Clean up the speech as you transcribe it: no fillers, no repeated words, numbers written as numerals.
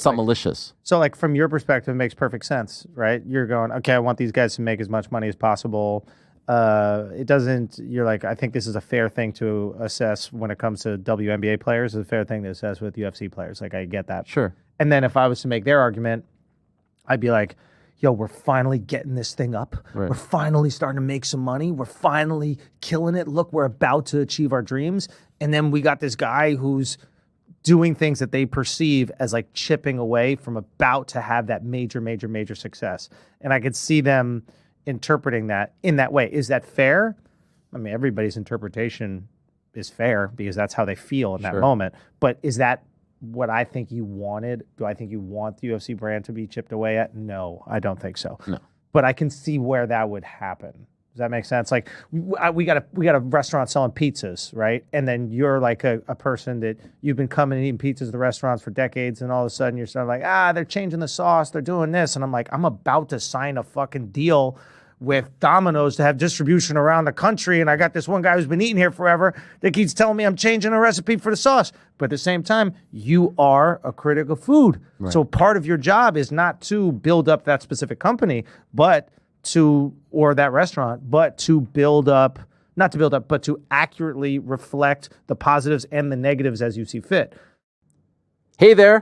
It's not malicious. So, like, from your perspective, it makes perfect sense, right? You're going, okay, I want these guys to make as much money as possible. It doesn't, you're like, I think this is a fair thing to assess when it comes to WNBA players. It's a fair thing to assess with UFC players. Like, I get that. Sure. And then if I was to make their argument, I'd be like, yo, we're finally getting this thing up. Right. We're finally starting to make some money. We're finally killing it. Look, we're about to achieve our dreams. And then we got this guy who's doing things that they perceive as like chipping away from about to have that major, major, major success. And I could see them interpreting that in that way. Is that fair? I mean, everybody's interpretation is fair because that's how they feel in that moment. But is that what I think you wanted? Do I think you want the UFC brand to be chipped away at? No, I don't think so. No. But I can see where that would happen. Does that make sense? Like we got a restaurant selling pizzas, right? And then you're like a person that you've been coming and eating pizzas at the restaurants for decades, and all of a sudden you're sort of like, they're changing the sauce, they're doing this, and I'm like, I'm about to sign a fucking deal with Domino's to have distribution around the country, and I got this one guy who's been eating here forever that keeps telling me I'm changing a recipe for the sauce. But at the same time, you are a critic of food. Right. So part of your job is not to build up that specific company, or that restaurant, but to but to accurately reflect the positives and the negatives as you see fit. Hey there.